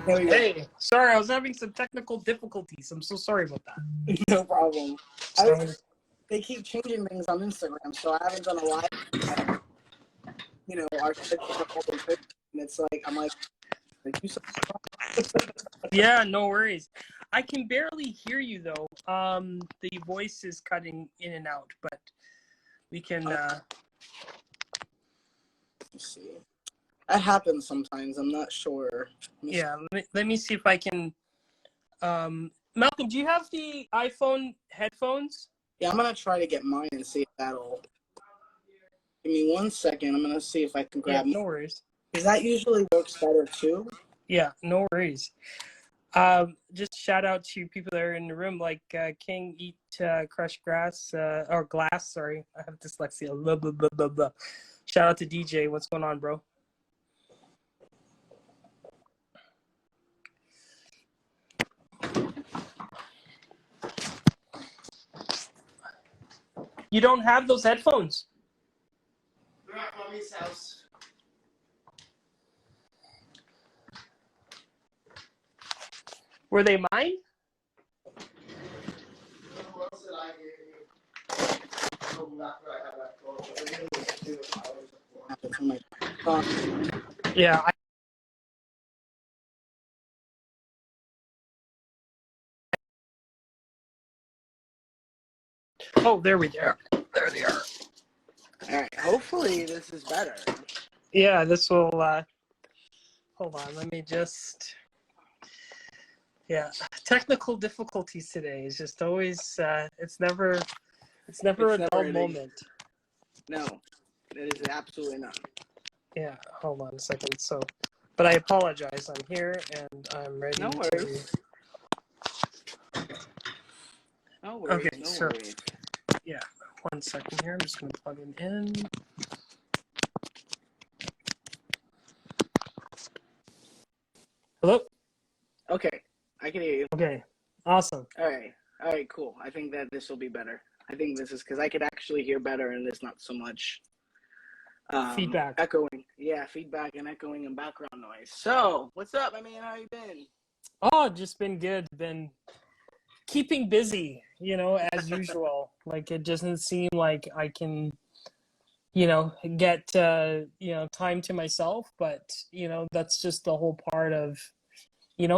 There we go. Hey, sorry, I was having some technical difficulties. I'm so sorry about that. No problem. They keep changing things on Instagram, so I haven't done a live. Our shit's always good, and it's like I'm like you said. Yeah, no worries. I can barely hear you though. The voice is cutting in and out, but we can. Let's see. That happens sometimes. I'm not sure. Yeah, let me see if I can. Malcolm, do you have the iPhone headphones? Yeah, I'm gonna try to get mine and see if that'll. Give me 1 second. I'm gonna see if I can grab. Yeah, no worries. Because that usually works better too. Yeah, no worries. Just shout out to people that are in the room, like King Eat Crushed Grass or Glass. Sorry, I have dyslexia. Blah, blah, blah, blah, blah. Shout out to DJ. What's going on, bro? You don't have those headphones? They're at Mommy's house. Were they mine? Who else did I give you? Yeah. Oh, there we are. There they are. All right. Hopefully this is better. Yeah, this will. Hold on. Let me just. Yeah, technical difficulties today is just always. It's never a dull moment. No, it is absolutely not. Yeah, hold on a second. So, but I apologize. I'm here and I'm ready. No worries. No worries. Okay, so yeah, 1 second here. I'm just gonna plug it in. Hello. Okay, I can hear you. Okay, awesome. All right, cool. I think that this will be better. I think this is because I could actually hear better and there's not so much feedback. Echoing. Yeah, feedback and echoing and background noise. So, what's up, my man? How you been? Oh, just been good. Been keeping busy, as usual. Like, it doesn't seem like I can, get, time to myself. But, that's just the whole part of,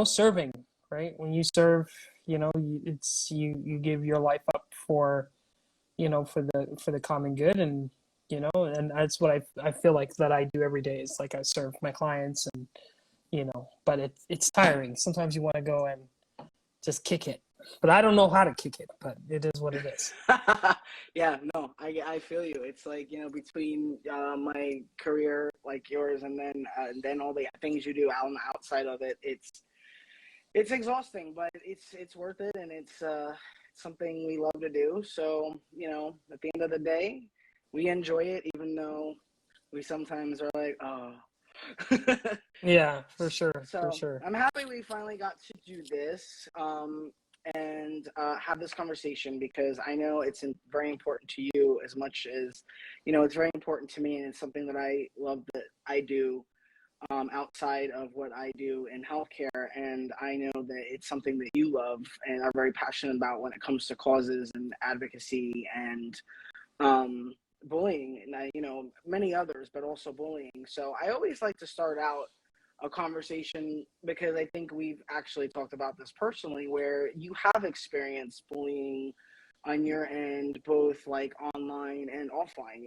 serving, right? When you serve, it's you give your life up for, for the common good. And, and that's what I feel like that I do every day is like I serve my clients and, but it's tiring. Sometimes you want to go and just kick it. But I don't know how to kick it, but it is what it is. Yeah, no, I feel you. It's like, between my career like yours and then all the things you do outside of it, it's exhausting, but it's worth it, and it's something we love to do. So, at the end of the day, we enjoy it, even though we sometimes are like, oh. Yeah, for sure. So for sure. I'm happy we finally got to do this and have this conversation, because I know it's very important to you as much as, it's very important to me, and it's something that I love that I do outside of what I do in healthcare. And I know that it's something that you love and are very passionate about when it comes to causes and advocacy and bullying, and many others, but also bullying. So I always like to start out a conversation, because I think we've actually talked about this personally, where you have experienced bullying on your end, both like online and offline.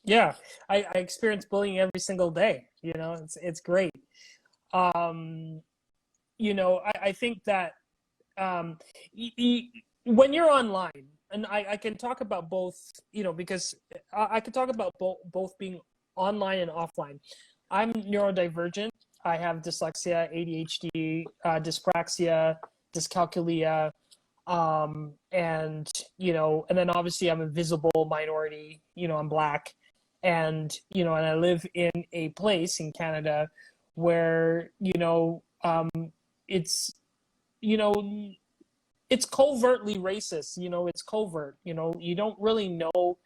Yeah, I experience bullying every single day. It's great. I think that when you're online, and I can talk about both, because I can talk about both being online and offline. I'm neurodivergent. I have dyslexia, ADHD, dyspraxia, dyscalculia, and and then obviously I'm a visible minority. I'm Black, and and I live in a place in Canada where it's it's covertly racist. It's covert. You don't really know.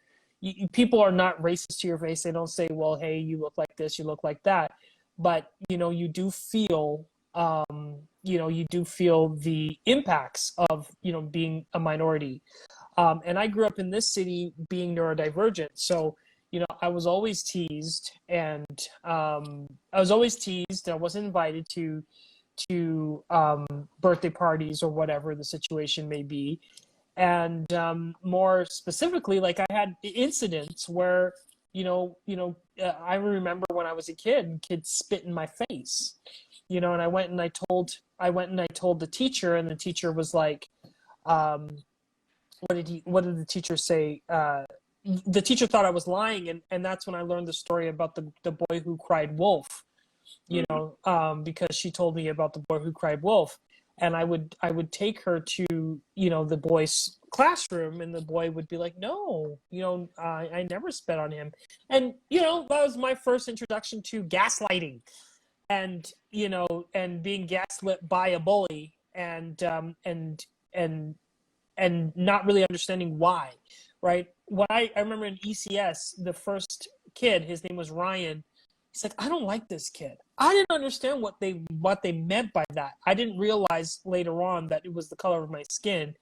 People are not racist to your face. They don't say, well, hey, you look like this, you look like that. But, you do feel you do feel the impacts of, being a minority. And I grew up in this city being neurodivergent. So, I was always teased, and I wasn't invited to birthday parties or whatever the situation may be. And more specifically, like, I had incidents where, I remember when I was a kid, kids spit in my face, and I went and I told the teacher, and the teacher was like, um, what did the teacher say? The teacher thought I was lying, and that's when I learned the story about the boy who cried wolf, because she told me about the boy who cried wolf. And I would take her to, the boy's classroom, and the boy would be like, no, I never spit on him. And, that was my first introduction to gaslighting, and being gaslit by a bully, and not really understanding why, right? When I remember in ECS, the first kid, his name was Ryan. He's like, I don't like this kid. I didn't understand what they meant by that. I didn't realize later on that it was the color of my skin,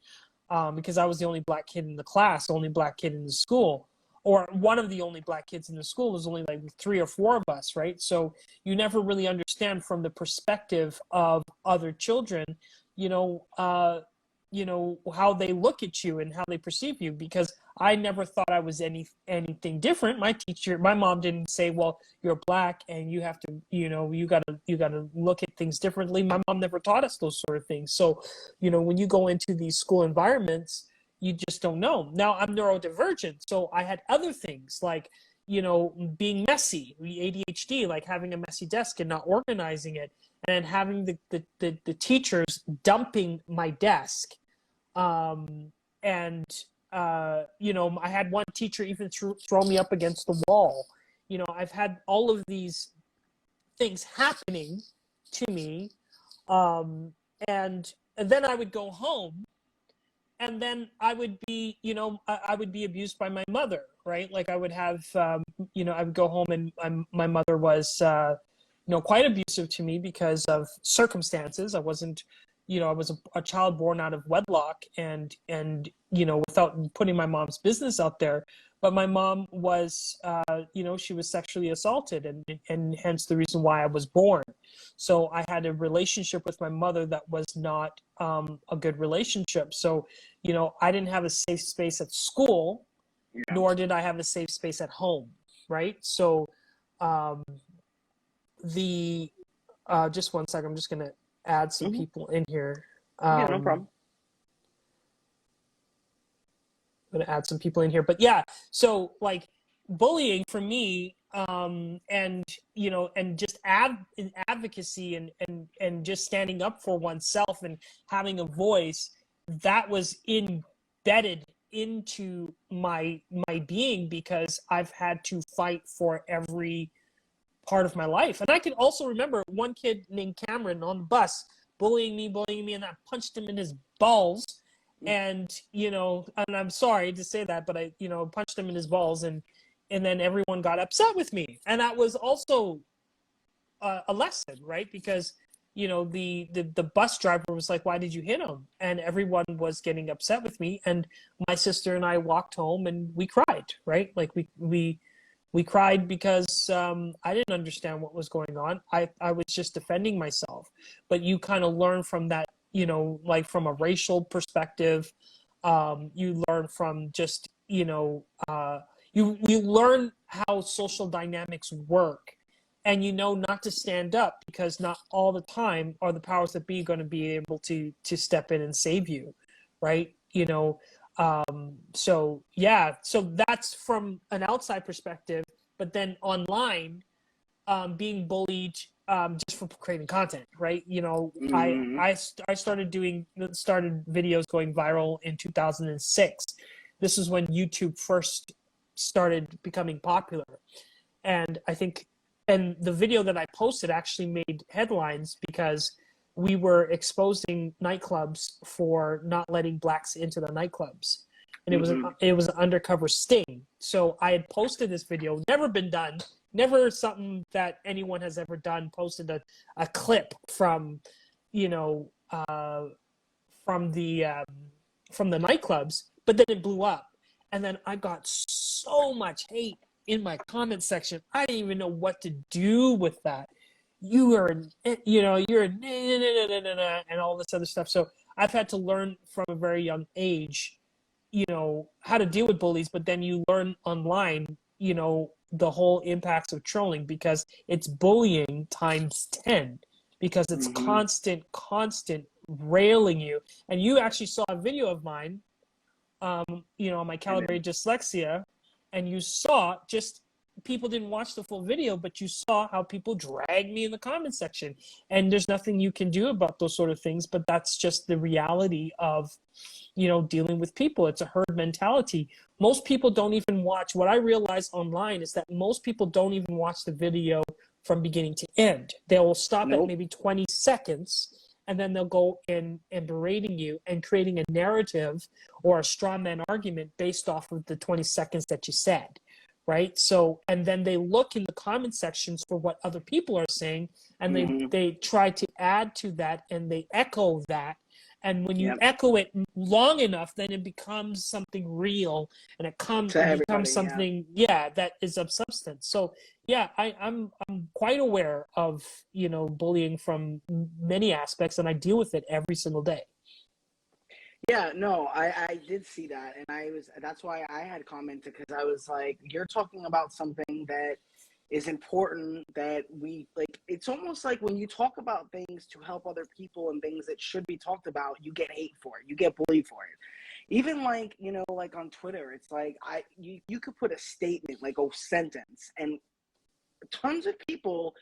because I was the only black kid in the class, the only black kid in the school, or one of the only black kids in the school. There's only like 3 or 4 of us, right? So you never really understand from the perspective of other children, how they look at you and how they perceive you, because I never thought I was anything different. My mom didn't say, well, you're black and you have to, you gotta look at things differently. My mom never taught us those sort of things. So, when you go into these school environments, you just don't know. Now, I'm neurodivergent, so I had other things like, being messy, ADHD, like having a messy desk and not organizing it, and having the teachers dumping my desk. And I had one teacher even throw me up against the wall. I've had all of these things happening to me. And then I would go home, and then I would be, I would be abused by my mother, right? Like I would have, I would go home, and my mother was, quite abusive to me because of circumstances. I wasn't, I was a child born out of wedlock, and without putting my mom's business out there. But my mom was, she was sexually assaulted, and hence the reason why I was born. So I had a relationship with my mother that was not a good relationship. So, I didn't have a safe space at school, nor did I have a safe space at home, right? So just one second, I'm just going to add some people in here. Yeah, no problem. I'm going to add some people in here. But yeah, so like bullying for me, and just advocacy and just standing up for oneself and having a voice, that was embedded into my being, because I've had to fight for every part of my life. And I can also remember one kid named Cameron on the bus bullying me, and I punched him in his balls. And, and I'm sorry to say that, but I, punched him in his balls, and then everyone got upset with me. And that was also a lesson, right? Because, the bus driver was like, why did you hit him? And everyone was getting upset with me. And my sister and I walked home, and we cried, right? Like we cried because I didn't understand what was going on. I was just defending myself. But you kind of learn from that, like from a racial perspective. You learn from just, you learn how social dynamics work. And not to stand up, because not all the time are the powers that be going to be able to step in and save you, right? So that's from an outside perspective. But then online, being bullied just for creating content, right? I started videos going viral in 2006. This is when YouTube first started becoming popular, and the video that I posted actually made headlines because we were exposing nightclubs for not letting blacks into the nightclubs. And it was an undercover sting. So I had posted this video, never been done never something that anyone has ever done, posted a clip from, you know, from the nightclubs, but then it blew up. And then I got so much hate in my comment section. I didn't even know what to do with that. You're and all this other stuff. So I've had to learn from a very young age, you know, how to deal with bullies, but then you learn online, you know, the whole impacts of trolling, because it's bullying times 10, because it's constant railing you. And you actually saw a video of mine, you know, on my calibrated dyslexia, and you saw just people didn't watch the full video, but you saw how people drag me in the comment section. And there's nothing you can do about those sort of things, but that's just the reality of, you know, dealing with people. It's a herd mentality. Most people don't even watch. What I realize online is that most people don't even watch the video from beginning to end. They will stop at maybe 20 seconds, and then they'll go in and berating you and creating a narrative or a straw man argument based off of the 20 seconds that you said, right? So, and then they look in the comment sections for what other people are saying, and they try to add to that, and they echo that. And when you echo it long enough, then it becomes something real, and it becomes something, that is of substance. So, I'm quite aware of, you know, bullying from many aspects, and I deal with it every single day. Yeah, no, I did see that, and that's why I had commented, because I was like, you're talking about something that is important, that we, like, it's almost like when you talk about things to help other people and things that should be talked about, you get hate for it, you get bullied for it. Even like, you know, like on Twitter, it's like you could put a statement, like a sentence, and tons of people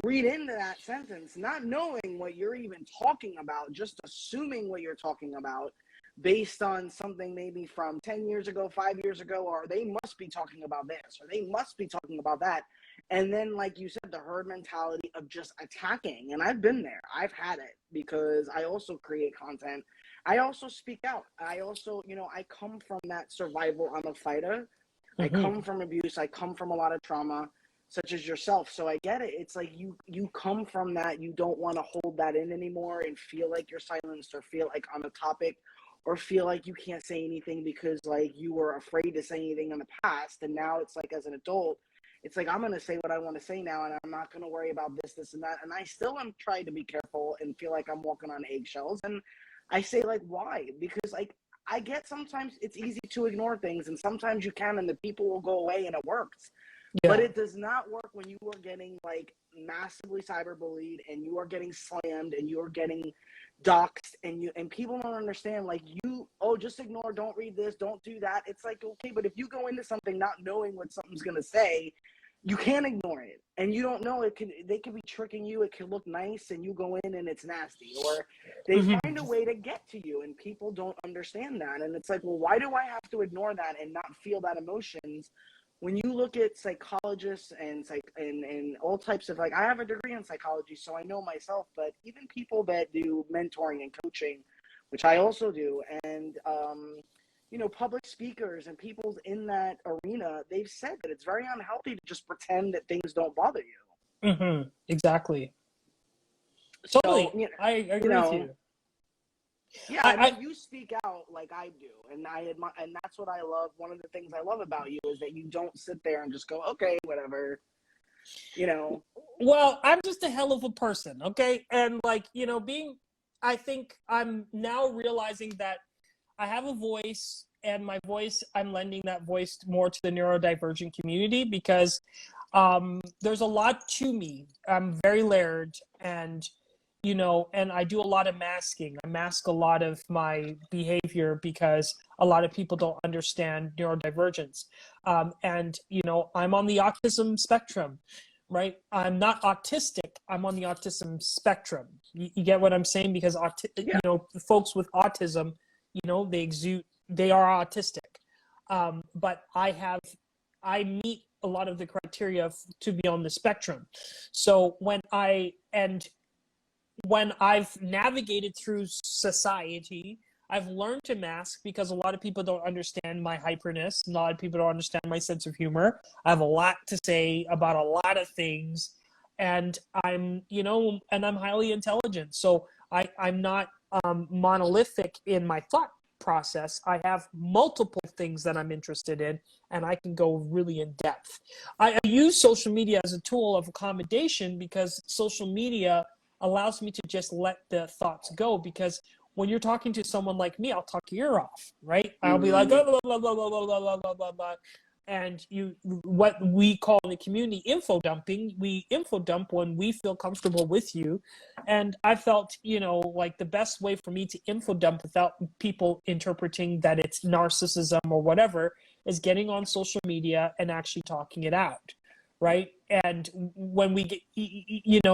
read into that sentence, not knowing what you're even talking about, just assuming what you're talking about based on something maybe from 10 years ago, 5 years ago, or they must be talking about this, or they must be talking about that. And then, like you said, the herd mentality of just attacking. And I've been there. I've had it, because I also create content. I also speak out. I also, you know, I come from that survival. I'm a fighter. I come from abuse. I come from a lot of trauma, such as yourself. So I get it. It's like you come from that. You don't want to hold that in anymore and feel like you're silenced, or feel like on a topic, or feel like you can't say anything because like you were afraid to say anything in the past. And now it's like, as an adult, it's like, I'm going to say what I want to say now, and I'm not going to worry about this, and that. And I still am trying to be careful and feel like I'm walking on eggshells. And I say, like, why? Because, like, I get sometimes it's easy to ignore things, and sometimes you can, and the people will go away, and it works. Yeah. But it does not work when you are getting, like, massively cyberbullied, and you are getting slammed, and you are getting doxxed, and people don't understand, like, just ignore, don't read this, don't do that. It's like, okay, but if you go into something not knowing what something's going to say, you can't ignore it, and you don't know they could be tricking you. It could look nice, and you go in and it's nasty, or they find a way to get to you, and people don't understand that. And it's like, well, why do I have to ignore that and not feel that emotions? When you look at psychologists and all types of, like, I have a degree in psychology, so I know myself, but even people that do mentoring and coaching, which I also do, and you know, public speakers and people in that arena, they've said that it's very unhealthy to just pretend that things don't bother you. Exactly. So, totally. You know, I agree with you. Yeah, I mean, you speak out like I do, and I admire, and that's what I love. One of the things I love about you is that you don't sit there and just go, okay, whatever, you know. Well, I'm just a hell of a person, okay? And, like, you know, I think I'm now realizing that I have a voice, and my voice, I'm lending that voice more to the neurodivergent community, because there's a lot to me. I'm very layered, and, you know, and I do a lot of masking. I mask a lot of my behavior because a lot of people don't understand neurodivergence. And, you know, I'm on the autism spectrum, right? I'm not autistic. I'm on the autism spectrum. You get what I'm saying? Because, you know, folks with autism, you know, they are autistic. But I meet a lot of the criteria to be on the spectrum. So when I've navigated through society, I've learned to mask because a lot of people don't understand my hyperness. A lot of people don't understand my sense of humor. I have a lot to say about a lot of things, and I'm, and I'm highly intelligent. So I'm not monolithic in my thought process. I have multiple things that I'm interested in, and I can go really in depth. I use social media as a tool of accommodation because social media allows me to just let the thoughts go, because when you're talking to someone like me, I'll talk your ear off, right? I'll be like, blah, blah, blah, blah, blah, blah, blah, blah, blah, blah. And what we call in the community info dumping, we info dump when we feel comfortable with you. And I felt, like the best way for me to info dump without people interpreting that it's narcissism or whatever is getting on social media and actually talking it out, right? And when we get,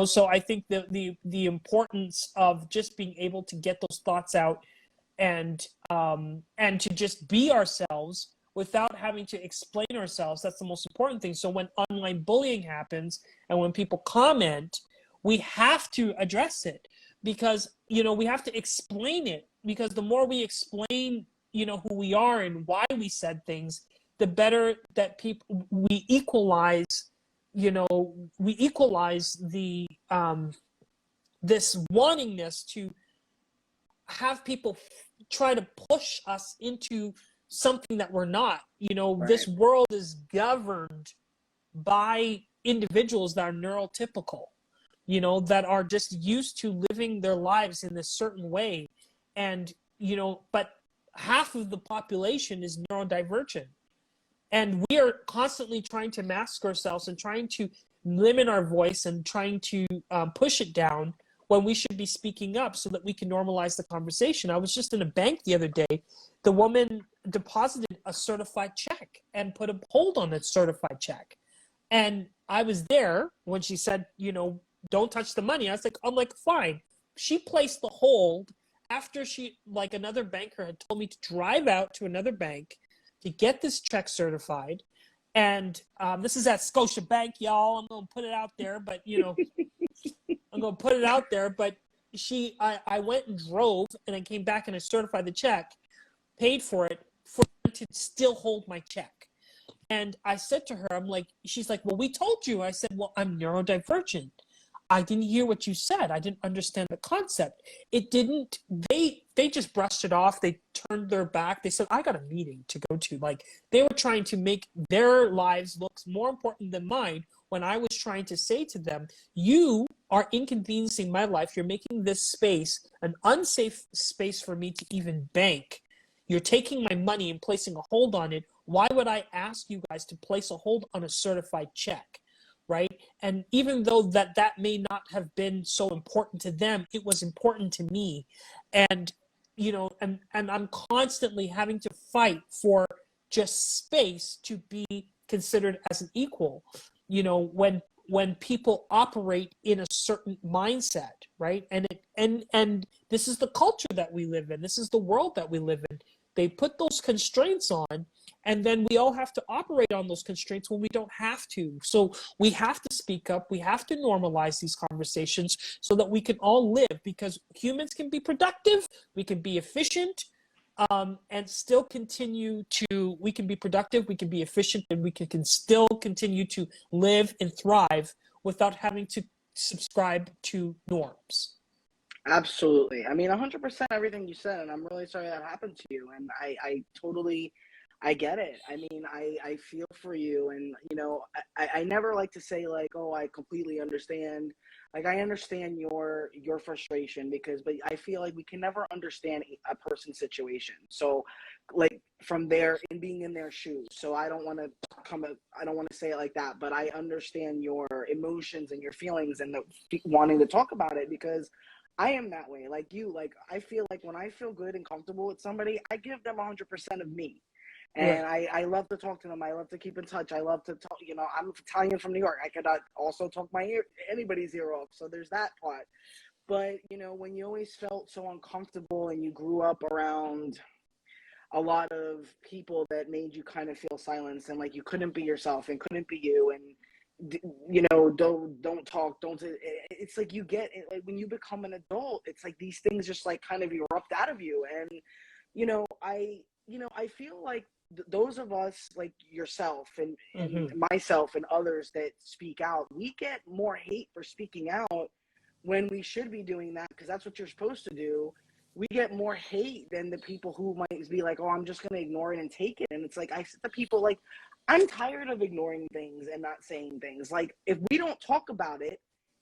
so I think the importance of just being able to get those thoughts out and to just be ourselves without having to explain ourselves, that's the most important thing. So when online bullying happens and when people comment, we have to address it because, we have to explain it, because the more we explain, who we are and why we said things, the better that we equalize the this wantingness to have people try to push us into something that we're not. Right. This world is governed by individuals that are neurotypical, that are just used to living their lives in a certain way. And, but half of the population is neurodivergent. And we are constantly trying to mask ourselves and trying to limit our voice and trying to push it down when we should be speaking up so that we can normalize the conversation. I was just in a bank the other day. The woman deposited a certified check and put a hold on that certified check. And I was there when she said, don't touch the money. I'm like, fine. She placed the hold after another banker had told me to drive out to another bank to get this check certified. And this is at Scotia Bank, y'all. I'm going to put it out there, but, I'm going to put it out there. But I went and drove, and I came back and I certified the check, paid for it, for her to still hold my check. And I said to her, she's like, well, we told you. I said, well, I'm neurodivergent. I didn't hear what you said. I didn't understand the concept. They just brushed it off. They turned their back. They said, I got a meeting to go to. They were trying to make their lives look more important than mine, when I was trying to say to them, you are inconveniencing my life. You're making this space an unsafe space for me to even bank. You're taking my money and placing a hold on it. Why would I ask you guys to place a hold on a certified check? Right? And even though that may not have been so important to them, it was important to me. And, and I'm constantly having to fight for just space to be considered as an equal, when people operate in a certain mindset, right? And this is the culture that we live in. This is the world that we live in. They put those constraints on, and then we all have to operate on those constraints when we don't have to. So we have to speak up. We have to normalize these conversations so that we can all live, because humans can be productive, we can be efficient, and still continue to, we can be productive, we can be efficient, and we can still continue to live and thrive without having to subscribe to norms. Absolutely. I mean, 100% everything you said, and I'm really sorry that happened to you. And I totally, I get it. I mean, I feel for you. And, I never like to say oh, I completely understand. I understand your frustration but I feel like we can never understand a person's situation. So from there, in being in their shoes. So I don't want to say it like that, but I understand your emotions and your feelings and wanting to talk about it, because I am that way. Like you, I feel like when I feel good and comfortable with somebody, I give them 100% of me. And right. I love to talk to them. I love to keep in touch. I love to talk, I'm Italian from New York. I cannot also talk anybody's ear off. So there's that part. But, when you always felt so uncomfortable and you grew up around a lot of people that made you kind of feel silenced and you couldn't be yourself and couldn't be you, and don't talk, don't. It's like you get like when you become an adult, it's like these things just like kind of erupt out of you. And I feel like those of us like yourself and myself and others that speak out, we get more hate for speaking out when we should be doing that because that's what you're supposed to do. We get more hate than the people who might be like, oh, I'm just going to ignore it and take it. And it's like, I said to people, like, I'm tired of ignoring things and not saying things. Like, if we don't talk about it,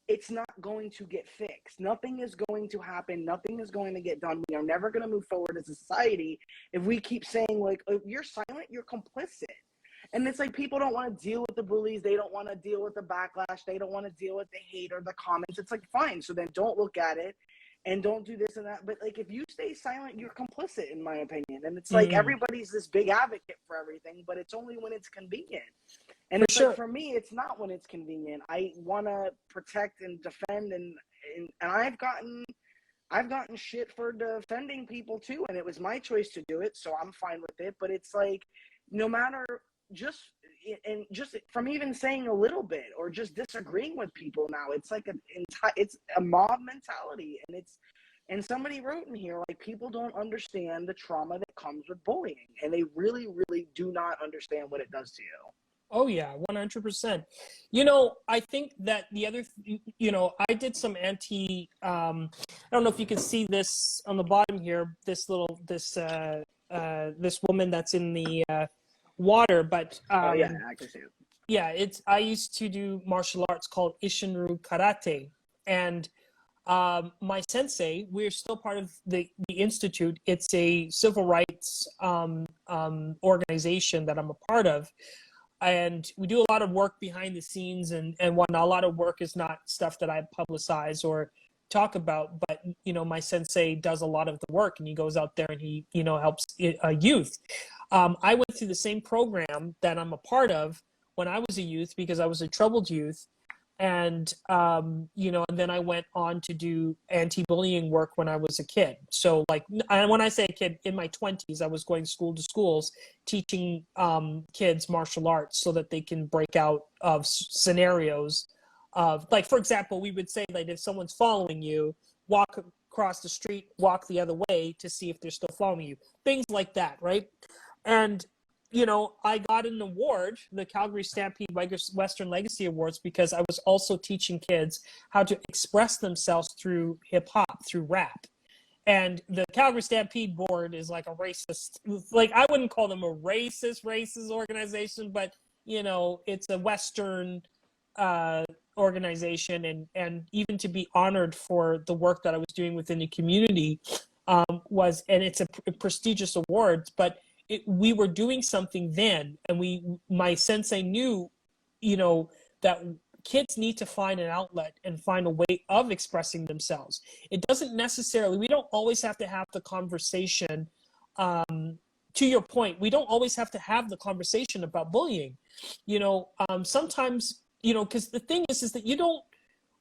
it's not going to get fixed. Nothing is going to happen. Nothing is going to get done. We are never going to move forward as a society if we keep saying, like, if you're silent, you're complicit. And it's like people don't want to deal with the bullies. They don't want to deal with the backlash. They don't want to deal with the hate or the comments. It's like, fine. So then don't look at it and don't do this and that. But like, if you stay silent, you're complicit, in my opinion. And it's like everybody's this big advocate for everything, but it's only when it's convenient. And it's like, for me, it's not when it's convenient. I want to protect and defend, and I've gotten shit for defending people too, and it was my choice to do it, so I'm fine with it. But it's like, no matter, just from even saying a little bit or just disagreeing with people now, it's like it's a mob mentality, and somebody wrote in here, like, people don't understand the trauma that comes with bullying, and they really, really do not understand what it does to you. Oh yeah, 100%. I think that the other, I did some I don't know if you can see this on the bottom here, this woman that's in the water, but oh yeah, I can see it. Yeah, I used to do martial arts called Ishinru Karate, and my sensei, we're still part of the institute. It's a civil rights organization that I'm a part of. And we do a lot of work behind the scenes and whatnot. A lot of work is not stuff that I publicize or talk about, but, my sensei does a lot of the work, and he goes out there and he, helps youth. I went through the same program that I'm a part of when I was a youth because I was a troubled youth. And, and then I went on to do anti-bullying work when I was a kid. So like, when I say a kid, in my 20s, I was going school to schools, teaching kids martial arts so that they can break out of scenarios of, like, for example, we would say that if someone's following you, walk across the street, walk the other way to see if they're still following you. Things like that, right? And I got an award, the Calgary Stampede Western Legacy Awards, because I was also teaching kids how to express themselves through hip hop, through rap. And the Calgary Stampede board is like a racist, like, I wouldn't call them a racist organization, but, it's a Western organization. And even to be honored for the work that I was doing within the community and it's a prestigious award, but we were doing something then, and my sensei knew, that kids need to find an outlet and find a way of expressing themselves. It doesn't necessarily, we don't always have to have the conversation. To your point, we don't always have to have the conversation about bullying. Sometimes, because the thing is that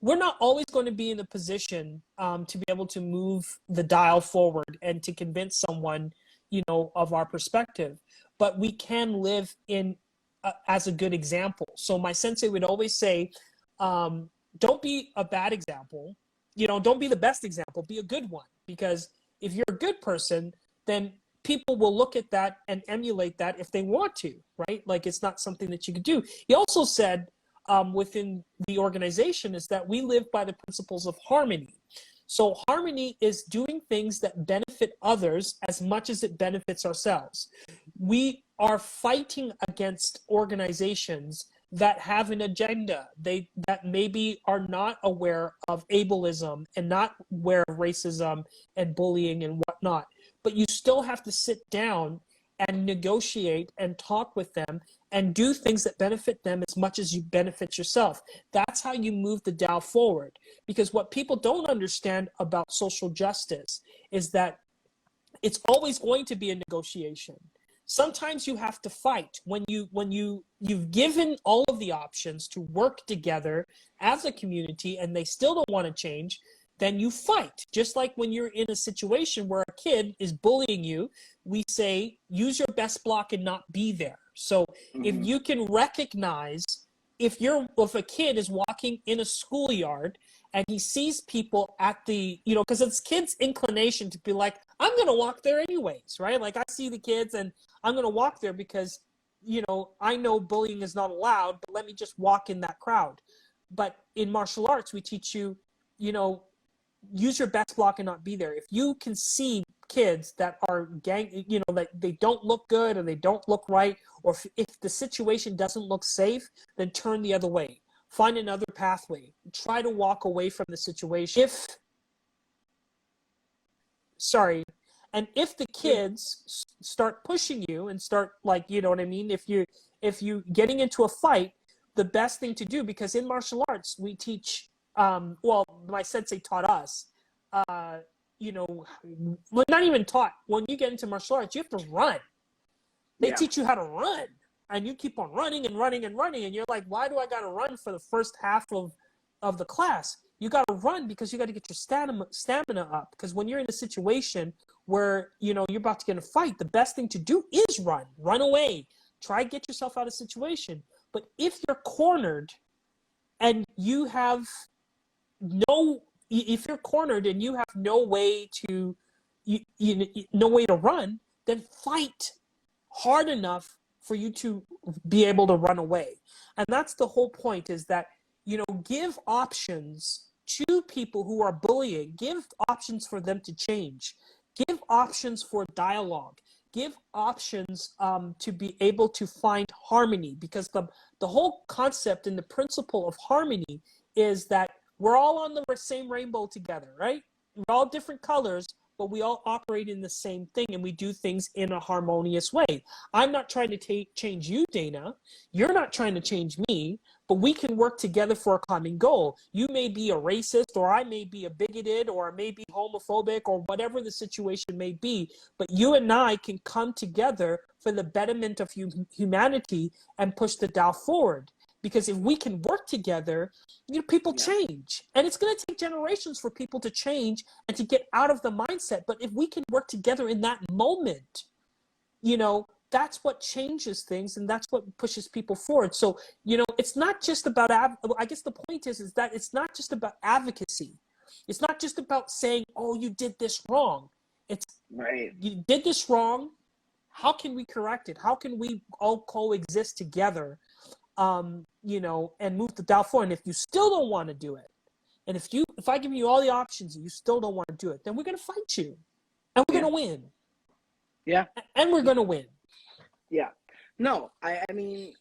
we're not always going to be in the position to be able to move the dial forward and to convince someone of our perspective, but we can live as a good example. So my sensei would always say, don't be a bad example, don't be the best example, be a good one. Because if you're a good person, then people will look at that and emulate that if they want to, right? Like, it's not something that you could do. He also said within the organization is that we live by the principles of harmony. So harmony is doing things that benefit others as much as it benefits ourselves. We are fighting against organizations that have an agenda, that maybe are not aware of ableism and not aware of racism and bullying and whatnot. But you still have to sit down and negotiate and talk with them and do things that benefit them as much as you benefit yourself. That's how you move the dial forward. Because what people don't understand about social justice is that it's always going to be a negotiation. Sometimes you have to fight. When you've given all of the options to work together as a community and they still don't want to change, then you fight. Just like when you're in a situation where a kid is bullying you, we say, use your best block and not be there. So if you can recognize if a kid is walking in a schoolyard and he sees people at the, because it's kids' inclination to be like, I'm going to walk there anyways, right? Like I see the kids and I'm going to walk there because, I know bullying is not allowed, but let me just walk in that crowd. But in martial arts, we teach you, use your best block and not be there. If you can see kids that are that they don't look good or they don't look right, or if the situation doesn't look safe, then turn the other way. Find another pathway. Try to walk away from the situation. And if the kids start pushing you and start, like, you know what I mean? If you getting into a fight, the best thing to do, because in martial arts we teach, my sensei taught us, not even taught. When you get into martial arts, you have to run. They teach you how to run, and you keep on running and running and running, and you're like, why do I got to run for the first half of the class? You got to run because you got to get your stamina up. Because when you're in a situation where, you're about to get in a fight, the best thing to do is run away. Try to get yourself out of the situation. But if you're cornered and you have no way to, no way to run, then fight hard enough for you to be able to run away. And that's the whole point, is that, give options to people who are bullying. Give options for them to change. Give options for dialogue. Give options to be able to find harmony, because the whole concept and the principle of harmony is that we're all on the same rainbow together, right? We're all different colors, but we all operate in the same thing, and we do things in a harmonious way. I'm not trying to change you, Dana. You're not trying to change me, but we can work together for a common goal. You may be a racist, or I may be a bigoted, or I may be homophobic, or whatever the situation may be, but you and I can come together for the betterment of humanity and push the Tao forward. Because if we can work together, people change. And it's going to take generations for people to change and to get out of the mindset. But if we can work together in that moment, that's what changes things, and that's what pushes people forward. So, it's not just about, I guess the point is that it's not just about advocacy. It's not just about saying, oh, you did this wrong. It's right. You did this wrong. How can we correct it? How can we all coexist together? And move the Tao forward. And if you still don't want to do it, and if I give you all the options and you still don't want to do it, then we're going to fight you, and we're going to win. Yeah. And we're going to win. Yeah. No, I mean,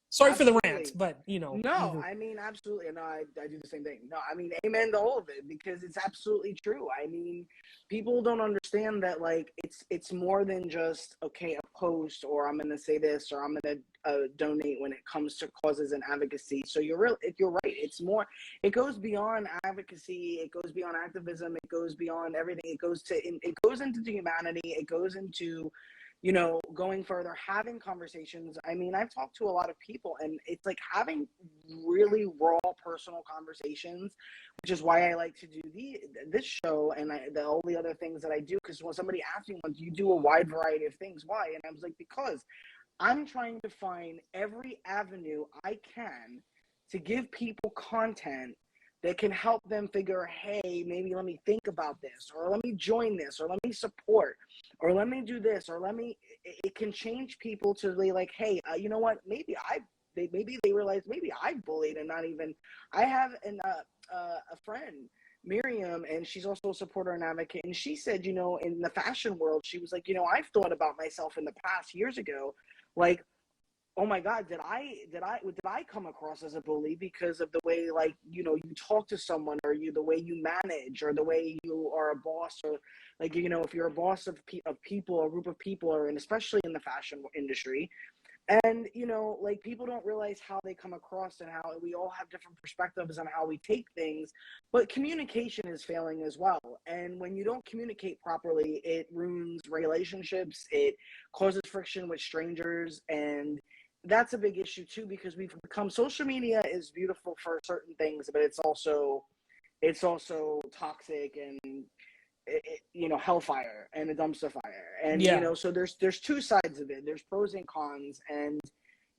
sorry absolutely. For the rant, but No, I mean, absolutely. No, I do the same thing. No, I mean, amen to all of it, because it's absolutely true. I mean, people don't understand that, like, it's more than just, okay, a post, or I'm going to say this, or I'm going to donate when it comes to causes and advocacy. So you're right. It's more, it goes beyond advocacy. It goes beyond activism. It goes beyond everything. It goes into humanity. It goes into, going further, having conversations. I mean, I've talked to a lot of people, and it's like having really raw personal conversations, which is why I like to do this show and all the other things that I do. Because when somebody asked me, do you do a wide variety of things? Why? And I was like, because I'm trying to find every avenue I can to give people content that can help them figure, hey, maybe let me think about this, or let me join this, or let me support, or let me do this, or it can change people to be like, hey, you know what, maybe they realize maybe I bullied, and not even, I have a friend, Miriam, and she's also a supporter and advocate, and she said, in the fashion world, she was like, I've thought about myself in the past years ago, like, oh my God, did I come across as a bully because of the way, like, you talk to someone, or the way you manage, or the way you are a boss, or like, if you're a boss of people, a group of people, or and especially in the fashion industry. And, like, people don't realize how they come across, and how we all have different perspectives on how we take things, but communication is failing as well. And when you don't communicate properly, it ruins relationships, it causes friction with strangers, and that's a big issue too, because we've become, social media is beautiful for certain things, but it's also toxic, and hellfire and a dumpster fire, and so there's two sides of it. There's pros and cons, and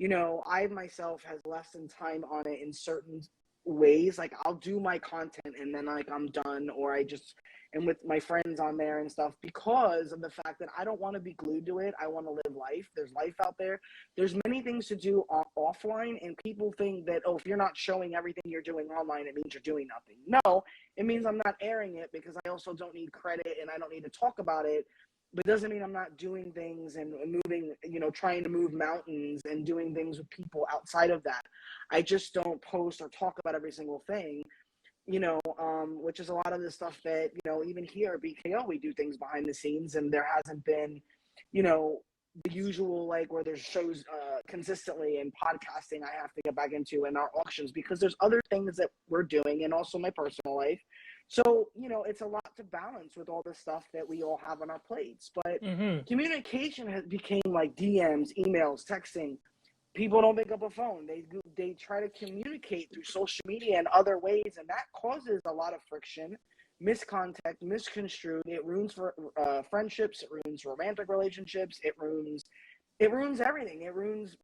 I myself has lessened time on it in certain ways. Like I'll do my content and then like I'm done, or I just am with my friends on there and stuff because of the fact that I don't want to be glued to it. I want to live life. There's life out there. There's many things to do offline, and people think that, oh, if you're not showing everything you're doing online, it means you're doing nothing. No, it means I'm not airing it because I also don't need credit and I don't need to talk about it. But it doesn't mean I'm not doing things and moving, trying to move mountains and doing things with people outside of that. I just don't post or talk about every single thing, which is a lot of the stuff that, even here at BKO, we do things behind the scenes, and there hasn't been, the usual, like where there's shows consistently, and podcasting I have to get back into, and our auctions, because there's other things that we're doing, and also my personal life. So, it's a lot to balance with all the stuff that we all have on our plates. But communication has became like DMs, emails, texting. People don't pick up a phone. They try to communicate through social media and other ways, and that causes a lot of friction, miscontact, misconstrued. It ruins for friendships. It ruins romantic relationships. It ruins everything. It ruins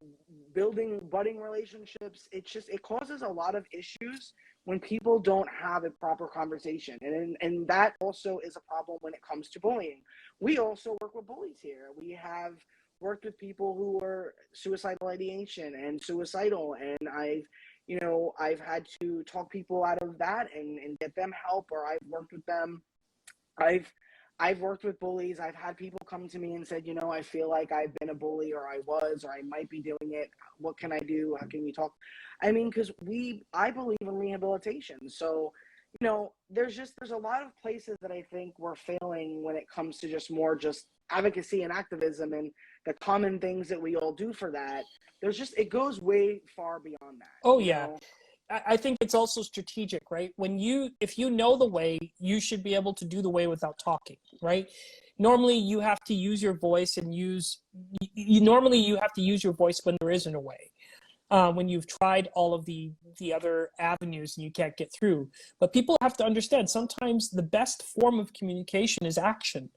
budding relationships. It causes a lot of issues when people don't have a proper conversation. And that also is a problem when it comes to bullying. We also work with bullies here. We have worked with people who are suicidal ideation and suicidal, and I've had to talk people out of that and get them help, or I've worked with them. I've worked with bullies. I've had people come to me and said, I feel like I've been a bully, or I was, or I might be doing it. What can I do? How can we talk? I mean, because I believe in rehabilitation. So, there's a lot of places that I think we're failing when it comes to just advocacy and activism and the common things that we all do for that. It goes way far beyond that. Oh, yeah. I think it's also strategic, right? If you know the way, you should be able to do the way without talking, right? Normally you have to use your voice and normally you have to use your voice when there isn't a way. When you've tried all of the other avenues and you can't get through. But people have to understand sometimes the best form of communication is action,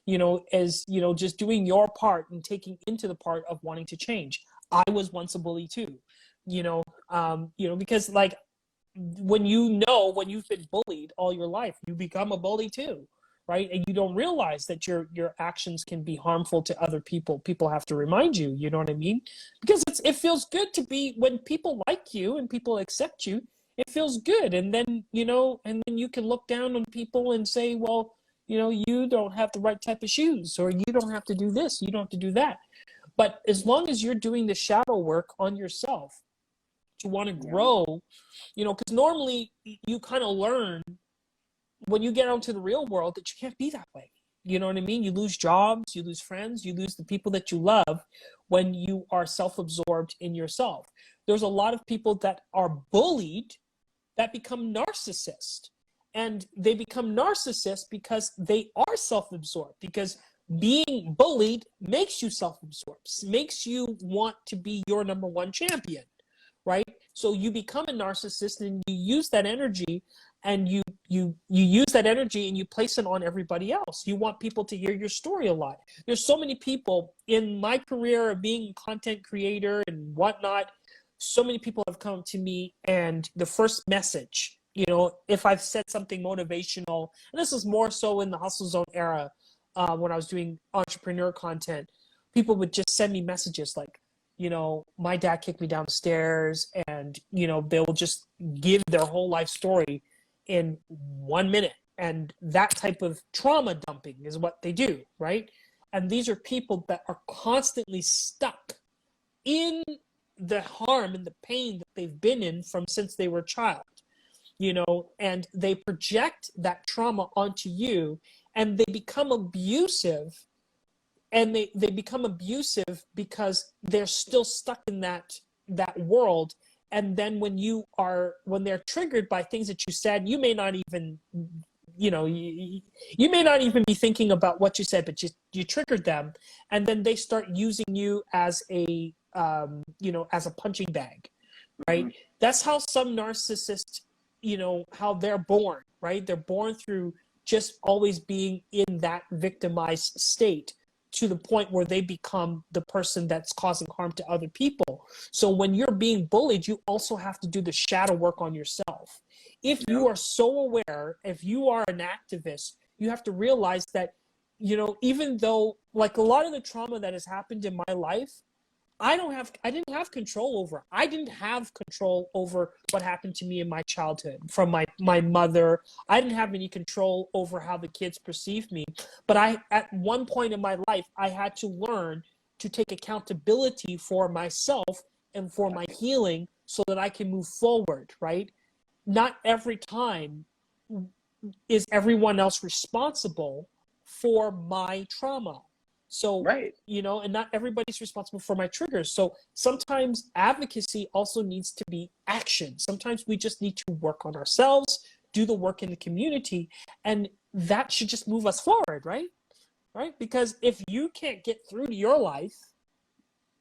just doing your part and taking into the part of wanting to change. I was once a bully too, because like when you've been bullied all your life, you become a bully too, right? And you don't realize that your actions can be harmful to other people. People have to remind you, you know what I mean? Because it feels good to be, when people like you and people accept you, it feels good. And then, and then you can look down on people and say, well, you don't have the right type of shoes, or you don't have to do this, you don't have to do that. But as long as you're doing the shadow work on yourself to want to grow, because normally you kind of learn when you get out into the real world that you can't be that way. You know what I mean? You lose jobs, you lose friends, you lose the people that you love when you are self-absorbed in yourself. There's a lot of people that are bullied that become narcissists. And they become narcissists because they are self-absorbed, because being bullied makes you self-absorbed, makes you want to be your number one champion, right? So you become a narcissist and you use that energy, and you use that energy and you place it on everybody else. You want people to hear your story a lot. There's so many people in my career of being a content creator and whatnot. So many people have come to me, and the first message, if I've said something motivational, and this is more so in the Hustle Zone era, when I was doing entrepreneur content, people would just send me messages like, my dad kicked me down the stairs, and, they will just give their whole life story in 1 minute. And that type of trauma dumping is what they do, right? And these are people that are constantly stuck in the harm and the pain that they've been in from since they were a child, and they project that trauma onto you, and they become abusive. And they become abusive because they're still stuck in that world. And then when they're triggered by things that you said, you may not even, you may not even be thinking about what you said, but you triggered them. And then they start using you as a punching bag, right? Mm-hmm. That's how some narcissists, how they're born, right? They're born through just always being in that victimized state, to the point where they become the person that's causing harm to other people. So when you're being bullied, you also have to do the shadow work on yourself. If you are so aware, if you are an activist, you have to realize that, even though, like, a lot of the trauma that has happened in my life, I didn't have control over. I didn't have control over what happened to me in my childhood from my mother. I didn't have any control over how the kids perceived me. But at one point in my life, I had to learn to take accountability for myself and for my healing so that I can move forward, right? Not every time is everyone else responsible for my trauma. So, Right. and not everybody's responsible for my triggers. So sometimes advocacy also needs to be action. Sometimes we just need to work on ourselves, do the work in the community, and that should just move us forward, right? Right? Because if you can't get through to your life,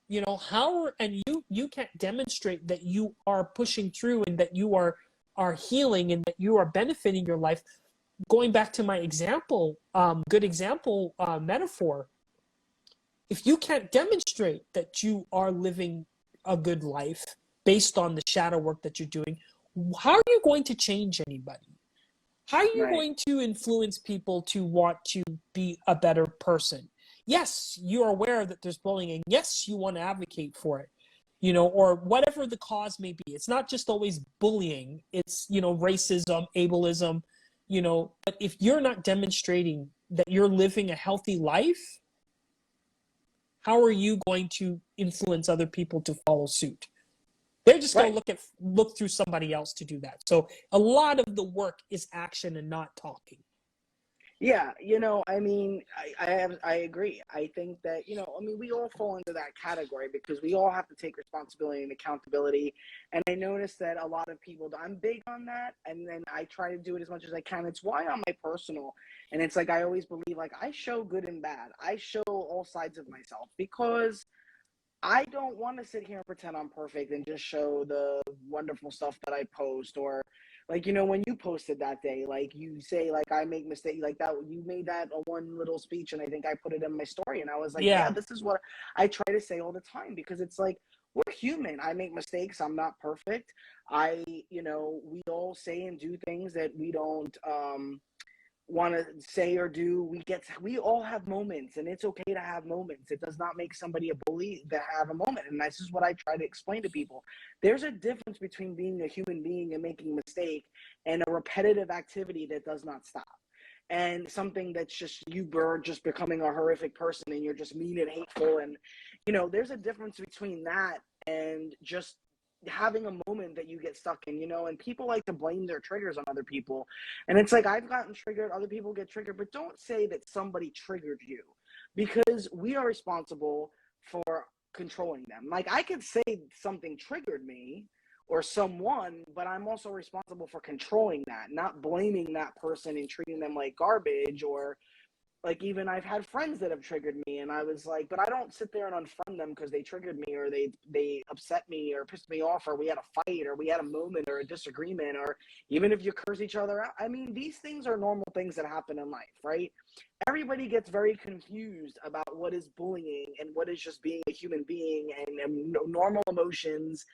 you can't demonstrate that you are pushing through and that you are healing and that you are benefiting your life. Going back to my example, good example metaphor, if you can't demonstrate that you are living a good life based on the shadow work that you're doing, how are you going to change anybody? How are you Right. going to influence people to want to be a better person? Yes, you are aware that there's bullying, and yes, you want to advocate for it, or whatever the cause may be. It's not just always bullying. It's, racism, ableism, but if you're not demonstrating that you're living a healthy life, how are you going to influence other people to follow suit? They're just going Right. to look through somebody else to do that. So a lot of the work is action and not talking. Yeah, I mean, I agree. I think that, we all fall into that category because we all have to take responsibility and accountability. And I noticed that a lot of people, I'm big on that, and then I try to do it as much as I can. It's why on my personal, and it's like I always believe, like, I show good and bad. I show all sides of myself because I don't want to sit here and pretend I'm perfect and just show the wonderful stuff that I post, or like, when you posted that day, like you say, like, I make mistakes like that. You made that a one little speech, and I think I put it in my story, and I was like, yeah, Yeah. this is what I try to say all the time, because it's like, we're human. I make mistakes. I'm not perfect. We all say and do things that we don't, want to say or do. We all have moments, and it's okay to have moments. It does not make somebody a bully to have a moment, and this is what I try to explain to people. There's a difference between being a human being and making a mistake and a repetitive activity that does not stop, and something that's just you are just becoming a horrific person and you're just mean and hateful. And there's a difference between that and just having a moment that you get stuck in, and people like to blame their triggers on other people. And it's like, I've gotten triggered, other people get triggered, but don't say that somebody triggered you, because we are responsible for controlling them. Like, I could say something triggered me or someone, but I'm also responsible for controlling that, not blaming that person and treating them like garbage. Or like, even I've had friends that have triggered me, and I was like, but I don't sit there and unfriend them because they triggered me, or they upset me or pissed me off, or we had a fight, or we had a moment or a disagreement, or even if you curse each other out. I mean, these things are normal things that happen in life, right? Everybody gets very confused about what is bullying and what is just being a human being, and normal emotions,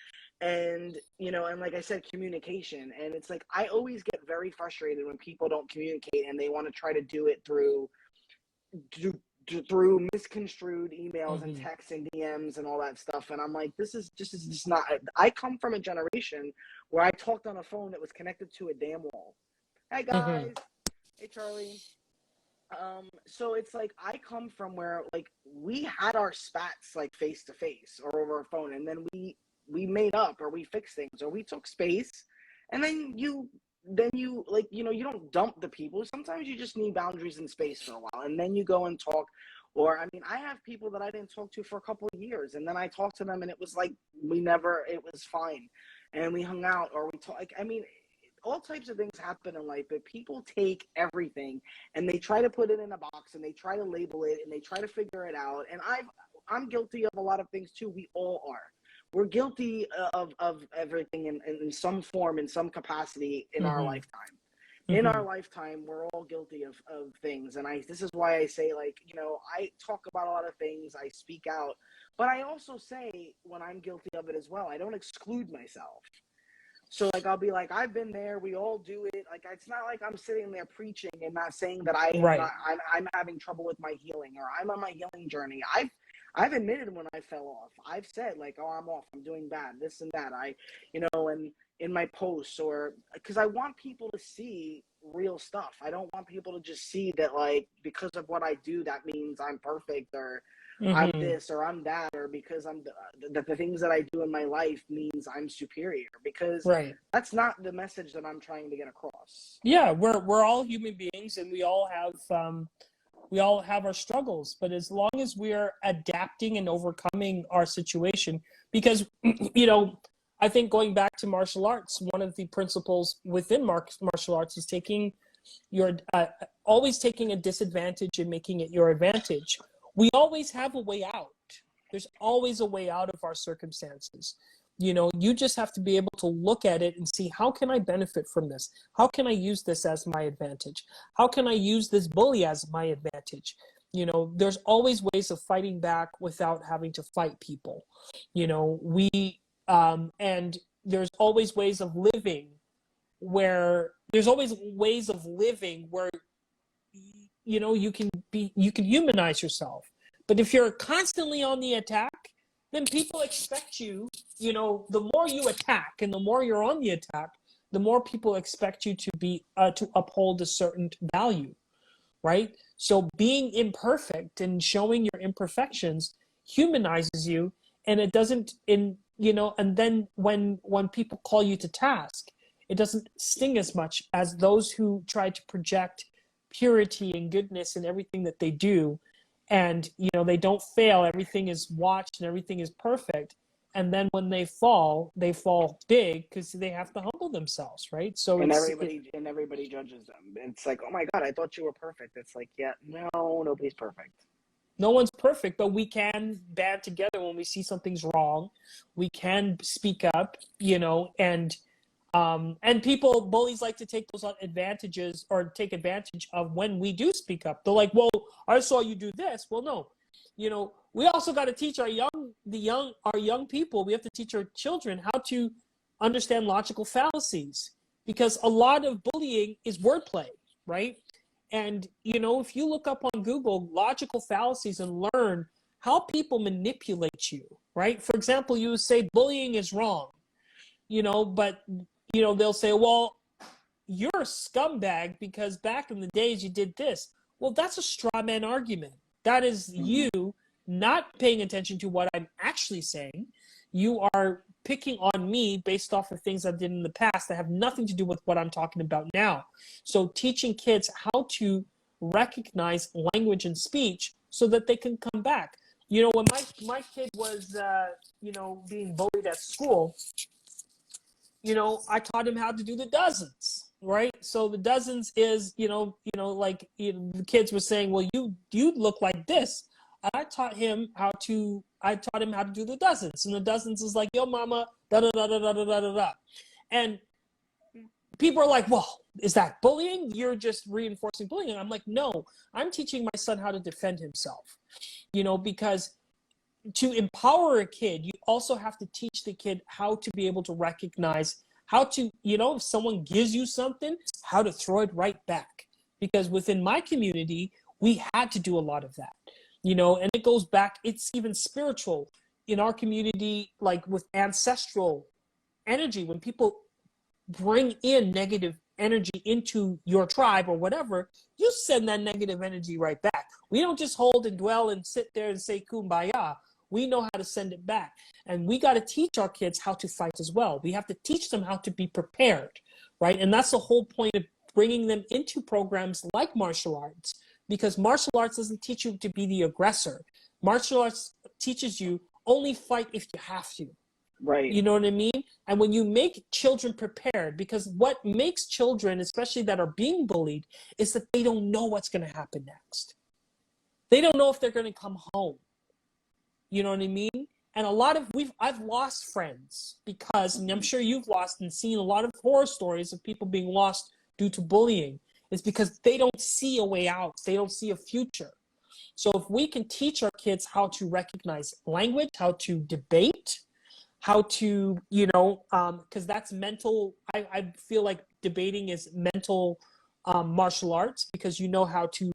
and and like I said, communication. And it's like, I always get very frustrated when people don't communicate and they want to try to do it through misconstrued emails and Mm-hmm. texts and DMs and all that stuff. And I'm like, this is just not. I come from a generation where I talked on a phone that was connected to a damn wall. Hey Mm-hmm. guys, hey Charlie. So it's like, I come from where, like, we had our spats like face to face or over a phone, and then we made up, or we fixed things, or we took space, and then you like, you don't dump the people. Sometimes you just need boundaries and space for a while, and then you go and talk. Or, I mean, I have people that I didn't talk to for a couple of years, and then I talked to them, and it was like, it was fine, and we hung out, or we talk. Like, I mean, all types of things happen in life, but people take everything and they try to put it in a box, and they try to label it, and they try to figure it out. And I'm guilty of a lot of things too. We all are. We're guilty of everything in some form, in some capacity in our Mm-hmm. lifetime. in our lifetime, we're all guilty of things. And this is why I say, like, you know, I talk about a lot of things, I speak out, but I also say when I'm guilty of it as well. I don't exclude myself. So, like, I'll be like, I've been there. We all do it. Like, it's not like I'm sitting there preaching and not saying that Right. I'm having trouble with my healing, or I'm on my healing journey. I've admitted when I fell off. I've said, like, oh, I'm off. I'm doing bad. This and that. You know, and in my posts, or because I want people to see real stuff. I don't want people to just see that, like, because of what I do, that means I'm perfect, or I'm this or I'm that, or because the things that I do in my life means I'm superior, because Right. that's not the message that I'm trying to get across. Yeah, we're all human beings, and we all have our struggles, but as long as we are adapting and overcoming our situation, because you know, I think going back to martial arts, one of the principles within martial arts is taking your always taking a disadvantage and making it your advantage. We always have a way out. There's always a way out of our circumstances. You know, you just have to be able to look at it and see, how can I benefit from this? How can I use this as my advantage? How can I use this bully as my advantage? You know, there's always ways of fighting back without having to fight people. You know, and there's always ways of living where you know, you can humanize yourself. But if you're constantly on the attack, then people expect you, you know, the more you attack and the more you're on the attack, the more people expect you to be to uphold a certain value, right? So being imperfect and showing your imperfections humanizes you, and it doesn't you know, and then when people call you to task, it doesn't sting as much as those who try to project purity and goodness in everything that they do, and you know, they don't fail, everything is watched and everything is perfect, and then when they fall big because they have to humble themselves, right? So And everybody judges them. It's like, oh my God, I thought you were perfect. It's like, yeah, no, nobody's perfect. No one's perfect, but we can band together when we see something's wrong. We can speak up, you know, and bullies like to take those advantages, or take advantage of when we do speak up. They're like, well, I saw you do this. Well, no, you know, we also got to teach our young people. We have to teach our children how to understand logical fallacies, because a lot of bullying is wordplay, right? And, you know, if you look up on Google logical fallacies and learn how people manipulate you, right? For example, you say bullying is wrong, you know, but, you know, they'll say, well, you're a scumbag because back in the days you did this. Well, that's a straw man argument. That is you not paying attention to what I'm actually saying. You are picking on me based off of things I did in the past that have nothing to do with what I'm talking about now. So teaching kids how to recognize language and speech so that they can come back. You know, when my kid was, you know, being bullied at school, you know, I taught him how to do the dozens, right? So the dozens is, like, you know, the kids were saying, well, you look like this. I taught him how to do the dozens. And the dozens is like, yo, mama, da da da da da da da da. And people are like, well, is that bullying? You're just reinforcing bullying. And I'm like, no, I'm teaching my son how to defend himself, you know, because to empower a kid, you also have to teach the kid how to be able to recognize, how to, you know, if someone gives you something, how to throw it right back. Because within my community, we had to do a lot of that, you know, and it goes back, it's even spiritual in our community, like with ancestral energy. When people bring in negative energy into your tribe or whatever, you send that negative energy right back. We don't just hold and dwell and sit there and say kumbaya. We know how to send it back. And we got to teach our kids how to fight as well. We have to teach them how to be prepared, right? And that's the whole point of bringing them into programs like martial arts, because martial arts doesn't teach you to be the aggressor. Martial arts teaches you only fight if you have to. Right. You know what I mean? And when you make children prepared, because what makes children, especially that are being bullied, is that they don't know what's going to happen next. They don't know if they're going to come home. You know what I mean? And I've lost friends because, and I'm sure you've lost and seen a lot of horror stories of people being lost due to bullying is because they don't see a way out. They don't see a future. So if we can teach our kids how to recognize language, how to debate, how to, because that's mental. I feel like debating is mental martial arts, because you know how to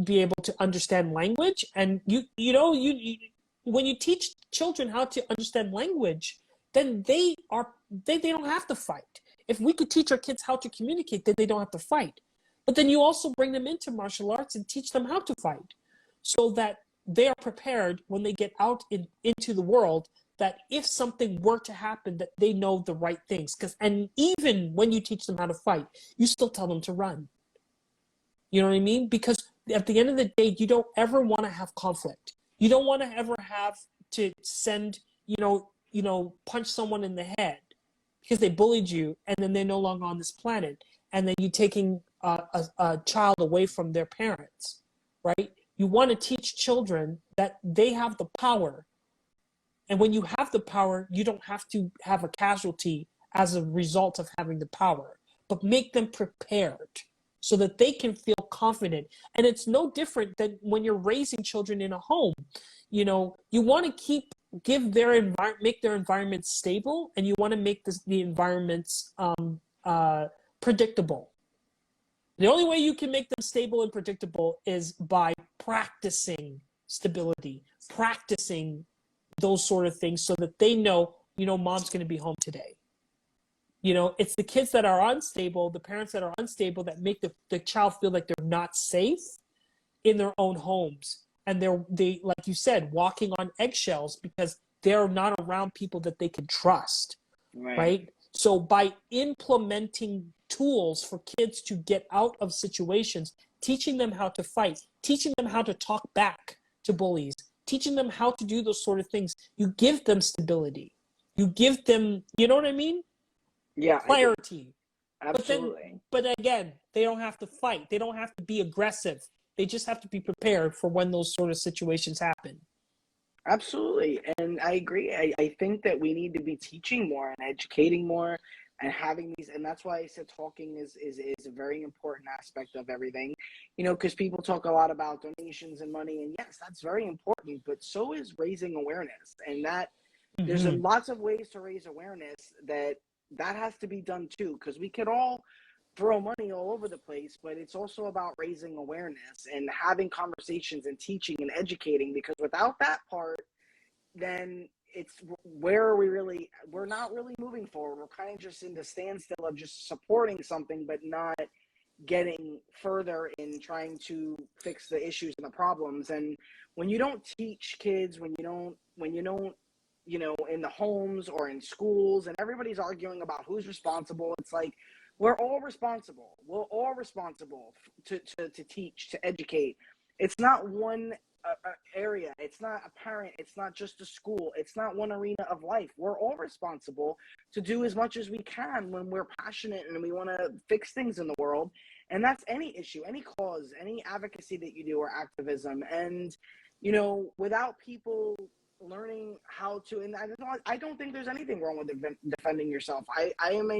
be able to understand language. And when you teach children how to understand language, then they don't have to fight. If we could teach our kids how to communicate, then they don't have to fight. But then you also bring them into martial arts and teach them how to fight, so that they are prepared when they get out into the world, that if something were to happen, that they know the right things. And even when you teach them how to fight, you still tell them to run. You know what I mean? Because at the end of the day, you don't ever want to have conflict. You don't want to ever have to send, punch someone in the head because they bullied you, and then they're no longer on this planet, and then you taking a child away from their parents, right? You want to teach children that they have the power. And when you have the power, you don't have to have a casualty as a result of having the power, but make them prepared so that they can feel confident. And it's no different than when you're raising children in a home. You want to make their environment stable, and you want to make the environments predictable. The only way you can make them stable and predictable is by practicing stability, practicing those sort of things, so that they know, mom's going to be home today. It's the kids that are unstable, the parents that are unstable, that make the child feel like they're not safe in their own homes. And they, like you said, walking on eggshells because they're not around people that they can trust, right? So by implementing tools for kids to get out of situations, teaching them how to fight, teaching them how to talk back to bullies, teaching them how to do those sort of things, you give them stability. You give them, you know what I mean? Yeah. Clarity. Absolutely. But again, they don't have to fight. They don't have to be aggressive. They just have to be prepared for when those sort of situations happen. Absolutely. And I agree. I think that we need to be teaching more and educating more and having these. And that's why I said talking is a very important aspect of everything, because people talk a lot about donations and money. And yes, that's very important. But so is raising awareness. And that there's lots of ways to raise awareness that has to be done too, because we could all throw money all over the place, but it's also about raising awareness and having conversations and teaching and educating, because without that part, then it's we're not really moving forward. We're kind of just in the standstill of just supporting something, but not getting further in trying to fix the issues and the problems. And when you don't teach kids, when you don't in the homes or in schools, and everybody's arguing about who's responsible, it's like, we're all responsible. We're all responsible to teach, to educate. It's not one area. It's not a parent. It's not just a school. It's not one arena of life. We're all responsible to do as much as we can when we're passionate and we want to fix things in the world. And that's any issue, any cause, any advocacy that you do, or activism. And, without people learning how to, and I don't think there's anything wrong with defending yourself. I am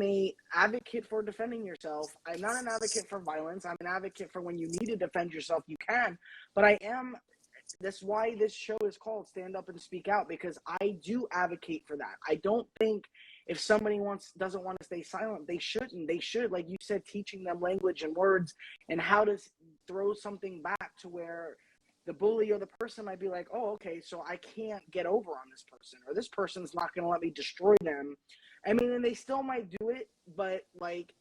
a advocate for defending yourself. I'm not an advocate for violence. I'm an advocate for when you need to defend yourself, you can. But that's why this show is called Stand Up and Speak Out, because I do advocate for that. I don't think if somebody doesn't want to stay silent, they shouldn't. They should, like you said, teaching them language and words and how to throw something back to where the bully or the person might be like, oh, okay, so I can't get over on this person, or this person's not going to let me destroy them. I mean, and they still might do it, but like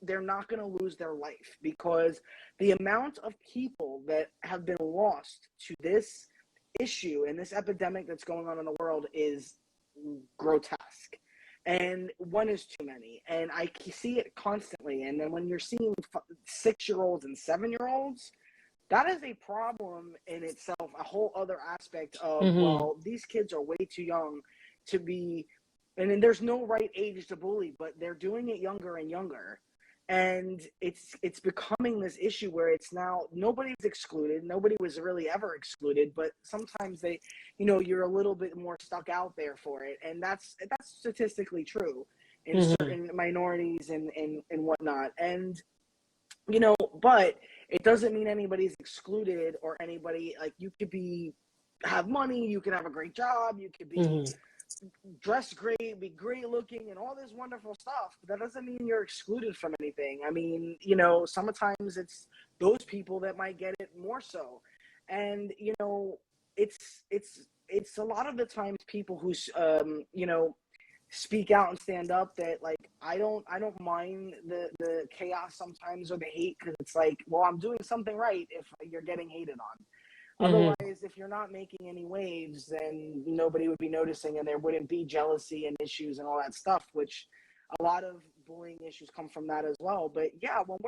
they're not going to lose their life, because the amount of people that have been lost to this issue and this epidemic that's going on in the world is grotesque. And one is too many. And I see it constantly. And then when you're seeing 6-year-olds and 7-year-olds, that is a problem in itself, a whole other aspect of, well, these kids are way too young to be, and then there's no right age to bully, but they're doing it younger and younger. And it's becoming this issue where it's now, nobody's excluded. Nobody was really ever excluded, but sometimes you're a little bit more stuck out there for it. And that's statistically true. in Mm-hmm. certain minorities and whatnot. And, you know, but it doesn't mean anybody's excluded or anybody, like, you could have money, you could have a great job, you could be Mm-hmm. dress great, be great looking, and all this wonderful stuff. But that doesn't mean you're excluded from anything. I mean, you know, sometimes it's those people that might get it more so. And, you know, it's a lot of the times people who, you know, speak out and stand up that, like, I don't mind the chaos sometimes or the hate, because it's like, well, I'm doing something right if you're getting hated on. Mm-hmm. Otherwise, if you're not making any waves, then nobody would be noticing, and there wouldn't be jealousy and issues and all that stuff, which a lot of bullying issues come from that as well. But yeah, when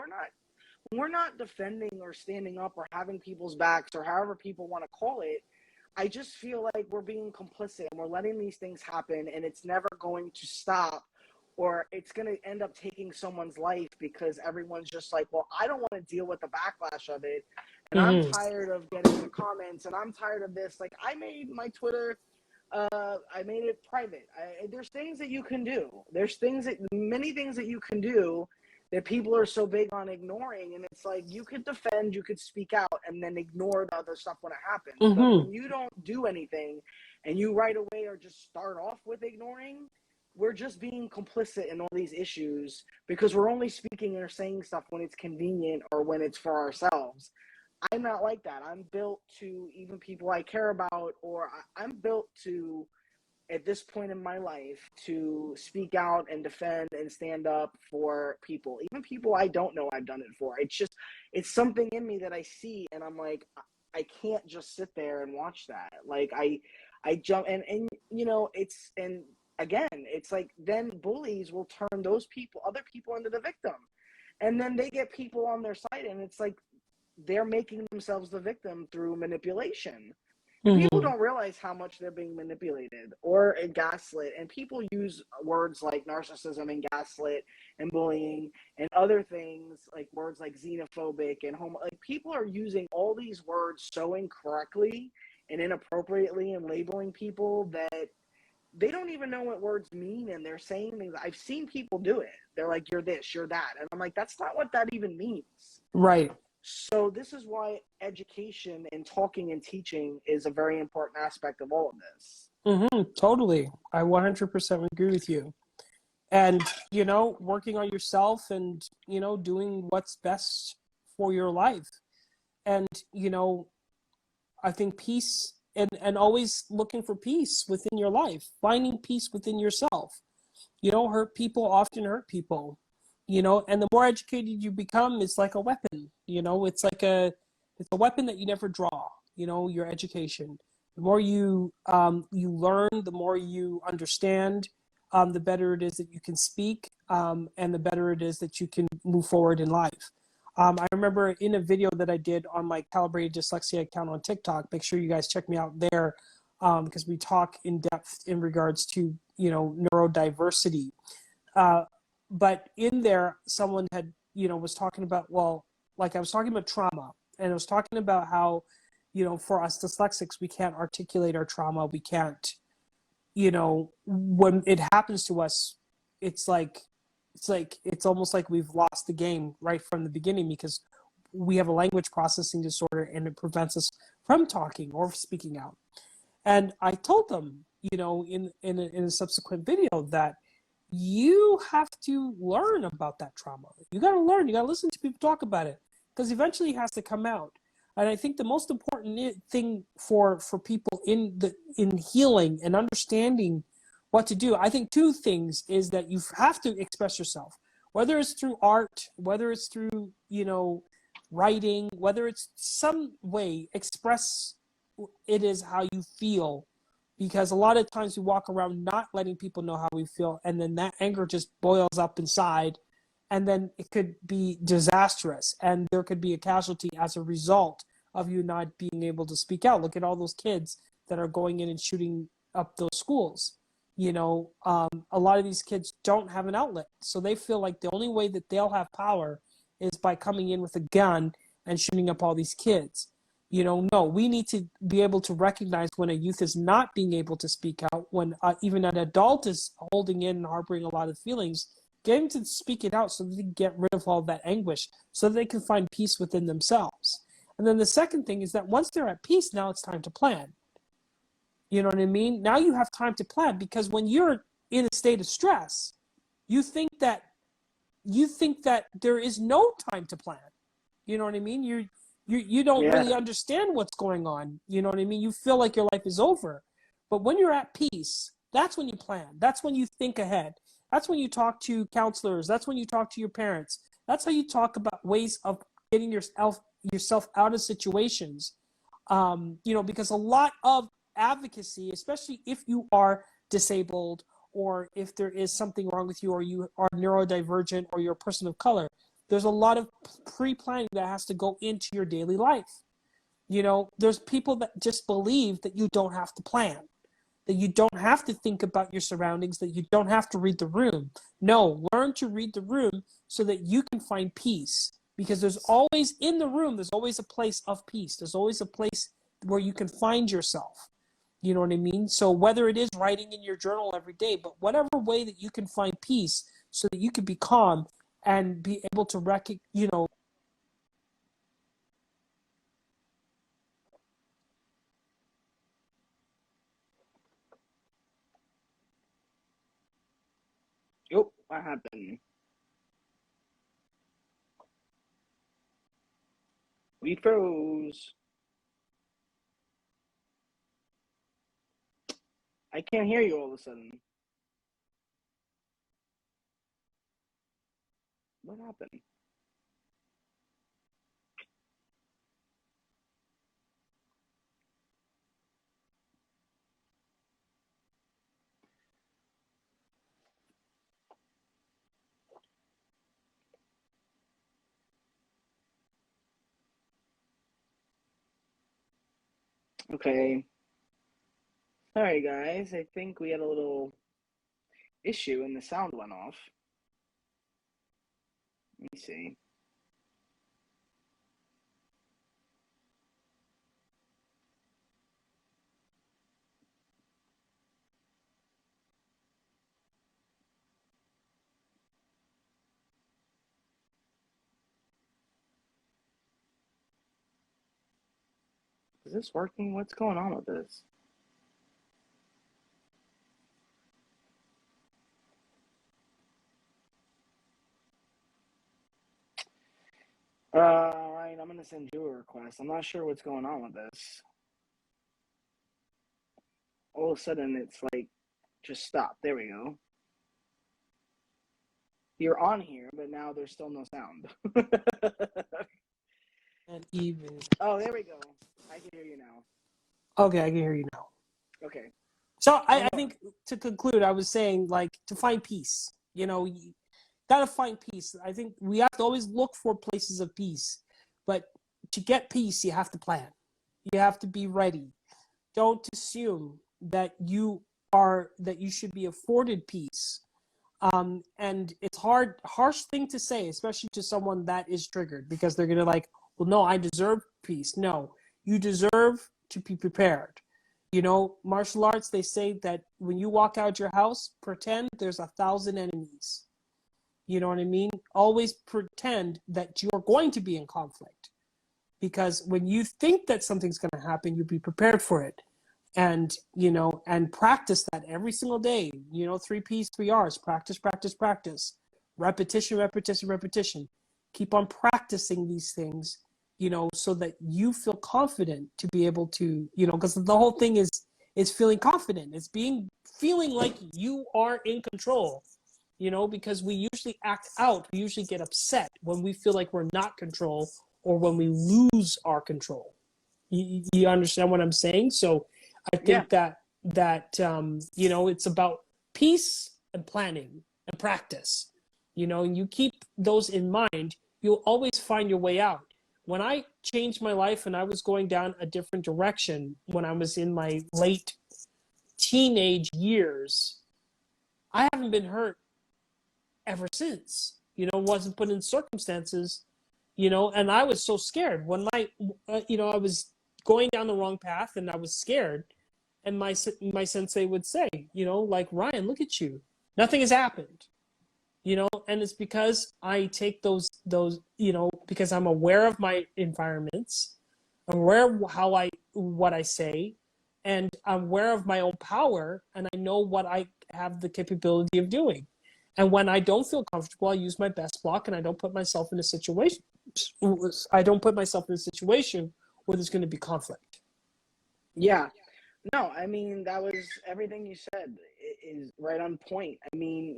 we're not defending or standing up or having people's backs or however people want to call it, I just feel like we're being complicit and we're letting these things happen, and it's never going to stop, or it's going to end up taking someone's life because everyone's just like, well, I don't want to deal with the backlash of it. And I'm Mm-hmm. tired of getting the comments, and I'm tired of this. Like, I made my Twitter, I made it private. There's things that you can do. Many things that you can do that people are so big on ignoring. And it's like, you could defend, you could speak out, and then ignore the other stuff when it happens. But Mm-hmm. when you don't do anything and you right away or just start off with ignoring, we're just being complicit in all these issues because we're only speaking or saying stuff when it's convenient or when it's for ourselves. I'm not like that. I'm built to, even people I care about, or I'm built to, at this point in my life, to speak out and defend and stand up for people, even people I don't know I've done it for. It's something in me that I see, and I'm like, I can't just sit there and watch that. Like, I jump, and you know, and again, it's like, then bullies will turn those people, other people, into the victim, and then they get people on their side, and it's like, they're making themselves the victim through manipulation. And people Mm-hmm. don't realize how much they're being manipulated or gaslit. And people use words like narcissism and gaslit and bullying and other things, like words like xenophobic and homo. Like, people are using all these words so incorrectly and inappropriately and labeling people that they don't even know what words mean. And they're saying things. I've seen people do it. They're like, you're this, you're that. And I'm like, that's not what that even means. Right. So this is why education and talking and teaching is a very important aspect of all of this. Mm-hmm. Totally. I 100% agree with you. And, you know, working on yourself and, you know, doing what's best for your life. And, you know, I think peace and always looking for peace within your life, finding peace within yourself. You know, people often hurt people, you know, and the more educated you become, it's like a weapon, you know, it's a weapon that you never draw, you know, your education. The more you learn, the more you understand, the better it is that you can speak, and the better it is that you can move forward in life. I remember in a video that I did on my Calibrated Dyslexia account on TikTok, make sure you guys check me out there, because we talk in depth in regards to, you know, neurodiversity. Uh, but in there, someone had, you know, was talking about, well, like I was talking about trauma, and I was talking about how, you know, for us dyslexics, we can't articulate our trauma. We can't, you know, when it happens to us, it's it's almost like we've lost the game right from the beginning, because we have a language processing disorder and it prevents us from talking or speaking out. And I told them, you know, in a subsequent video, that you have to learn about that trauma. You got to learn. You got to listen to people talk about it, because eventually it has to come out. And I think the most important thing for people in healing and understanding what to do, I think two things is that you have to express yourself, whether it's through art, whether it's through, you know, writing, whether it's some way, express it is how you feel, because a lot of times we walk around not letting people know how we feel, and then that anger just boils up inside, and then it could be disastrous, and there could be a casualty as a result of you not being able to speak out. Look at all those kids that are going in and shooting up those schools. You know, a lot of these kids don't have an outlet, so they feel like the only way that they'll have power is by coming in with a gun and shooting up all these kids. You know, no, we need to be able to recognize when a youth is not being able to speak out, when even an adult is holding in and harboring a lot of feelings, get them to speak it out so that they can get rid of all that anguish, so that they can find peace within themselves. And then the second thing is that once they're at peace, now it's time to plan. You know what I mean? Now you have time to plan, because when you're in a state of stress, you think that there is no time to plan. You know what I mean? You don't really understand what's going on. You know what I mean? You feel like your life is over. But when you're at peace, that's when you plan. That's when you think ahead. That's when you talk to counselors. That's when you talk to your parents. That's how you talk about ways of getting yourself out of situations. Because a lot of advocacy, especially if you are disabled, or if there is something wrong with you, or you are neurodivergent, or you're a person of color, there's a lot of pre-planning that has to go into your daily life. There's people that just believe that you don't have to plan, that you don't have to think about your surroundings, that you don't have to read the room. No, learn to read the room so that you can find peace, because there's always in the room, there's always a place of peace. There's always a place where you can find yourself. You know what I mean? So whether it is writing in your journal every day, but whatever way that you can find peace so that you can be calm and be able to Oh, what happened? We froze. I can't hear you all of a sudden. What happened? Okay. Sorry, guys. I think we had a little issue and the sound went off. Let me see. Is this working? What's going on with this? Alright, I'm gonna send you a request. I'm not sure what's going on with this. All of a sudden, it's like, just stop. There we go. You're on here, but now there's still no sound. And even. Oh, there we go. I can hear you now. Okay, I can hear you now. Okay. So I think to conclude, I was saying, like, to find peace. You gotta find peace. I think we have to always look for places of peace, but to get peace, you have to plan. You have to be ready. Don't assume that you should be afforded peace. And it's harsh thing to say, especially to someone that is triggered, because they're gonna like, well, no, I deserve peace. No, you deserve to be prepared. Martial arts, they say that when you walk out your house, pretend there's 1,000 enemies. You know what I mean? Always pretend that you are going to be in conflict, because when you think that something's going to happen, you'll be prepared for it. And practice that every single day. 3 P's, 3 R's: practice, practice, practice, repetition, repetition, repetition. Keep on practicing these things, so that you feel confident to be able to, because the whole thing is feeling confident. It's feeling like you are in control, because we usually act out. We usually get upset when we feel like we're not control, or when we lose our control. You understand what I'm saying? So I think that it's about peace and planning and practice, and you keep those in mind, you'll always find your way out. When I changed my life and I was going down a different direction when I was in my late teenage years, I haven't been hurt ever since. Wasn't put in circumstances, and I was so scared when I was going down the wrong path, and I was scared. and my sensei would say, like, Ryan, look at you, nothing has happened, and it's because I take those, because I'm aware of my environments, I'm aware of what I say, and I'm aware of my own power, and I know what I have the capability of doing. And when I don't feel comfortable, I use my best block, and I don't put myself in a situation. I don't put myself in a situation where there's going to be conflict. Yeah. No, I mean, that was everything you said is right on point. I mean,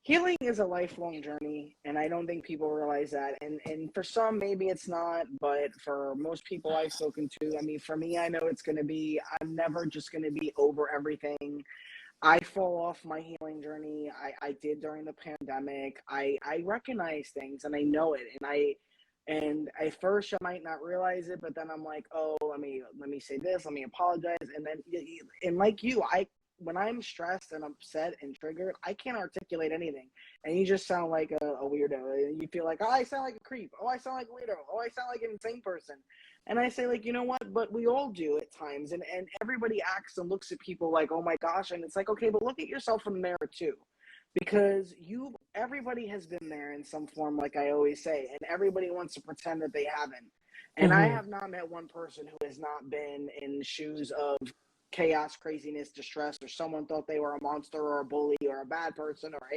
healing is a lifelong journey, and I don't think people realize that. And for some, maybe it's not, but for most people I've spoken to, I mean, for me, I know it's going to be, I'm never just going to be over everything. I fall off my healing journey. I did during the pandemic. I recognize things and I know it. And at first I might not realize it, but then I'm like, oh, let me say this, let me apologize. And then, and like you, when I'm stressed and upset and triggered, I can't articulate anything. And you just sound like a weirdo. And you feel like, oh, I sound like a creep. Oh, I sound like a weirdo. Oh, I sound like an insane person. And I say, like, you know what? But we all do at times. And everybody acts and looks at people like, oh my gosh. And it's like, okay, but look at yourself in the mirror too. Because everybody has been there in some form, like I always say, and everybody wants to pretend that they haven't. And I have not met one person who has not been in shoes of chaos, craziness, distress, or someone thought they were a monster or a bully or a bad person or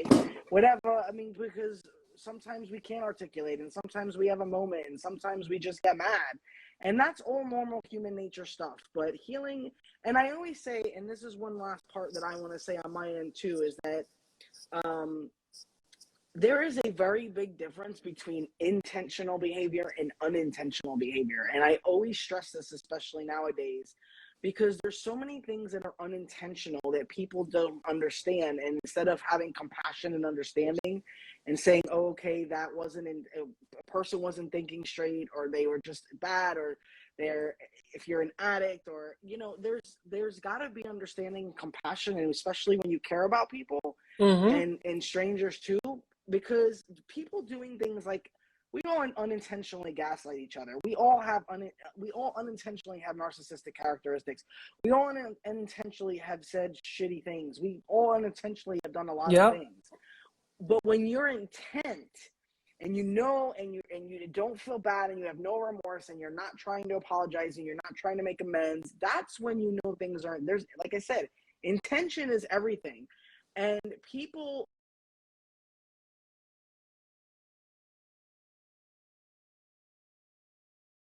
whatever. I mean, because sometimes we can't articulate, and sometimes we have a moment, and sometimes we just get mad. And that's all normal human nature stuff. But healing, and I always say, and this is one last part that I want to say on my end too, is that there is a very big difference between intentional behavior and unintentional behavior. And I always stress this, especially nowadays, because there's so many things that are unintentional that people don't understand. And instead of having compassion and understanding and saying, oh, okay, that wasn't a person wasn't thinking straight, or they were just bad, or if you're an addict, or there's got to be understanding and compassion, and especially when you care about people and strangers too, because people doing things like, we all unintentionally gaslight each other. We all unintentionally have narcissistic characteristics. We all unintentionally have said shitty things. We all unintentionally have done a lot of things. But when you're intent, and and you don't feel bad, and you have no remorse, and you're not trying to apologize, and you're not trying to make amends, that's when things aren't, there's, like I said, intention is everything. And people